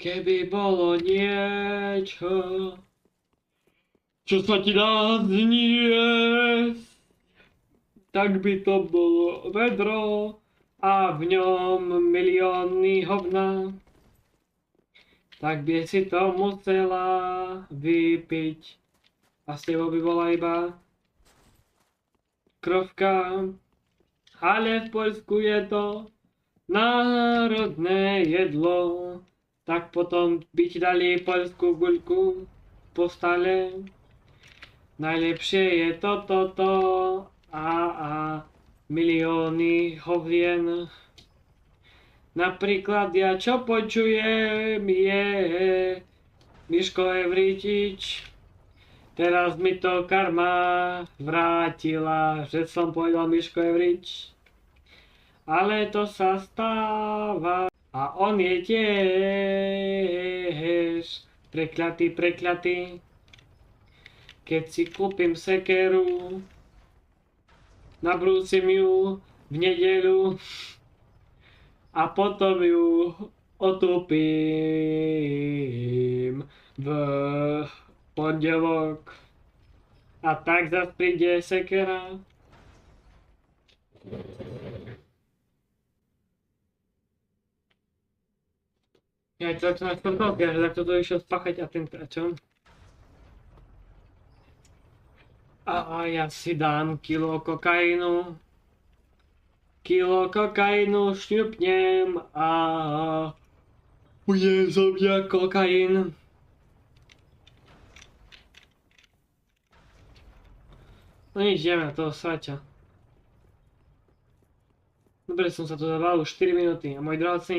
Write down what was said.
Keby bolo niečo, čo sa ti dá zniesť, tak by to bolo vedro a v ňom milióny hovna. Tak by si to musela vypiť a s tebou by bola iba krovka. Ale v Poľsku je to národné jedlo, tak potom by ti dali poľskú guľku po stale. Najlepšie je toto a milióny hovien. Napríklad ja čo počujem je Miško Evričič. Teraz mi to karma vrátila, že som povedal Miško Evrič. Ale to sa stáva a on je tiež prekľatý. Keď si kúpim sekeru, nabrúsim ju v nedeľu a potom ju otúpim v pondelok. A tak zase príde sekera. Ja to na sportovke, že takto to išiel spáchať a ten čo? A ja si dám kilo kokainu. Kilo kokainu šňupnem a bude zo mňa kokain. No nič, ideme na toho svaťa. Dobre som sa tu zabal už 4 minúty a môj drahocený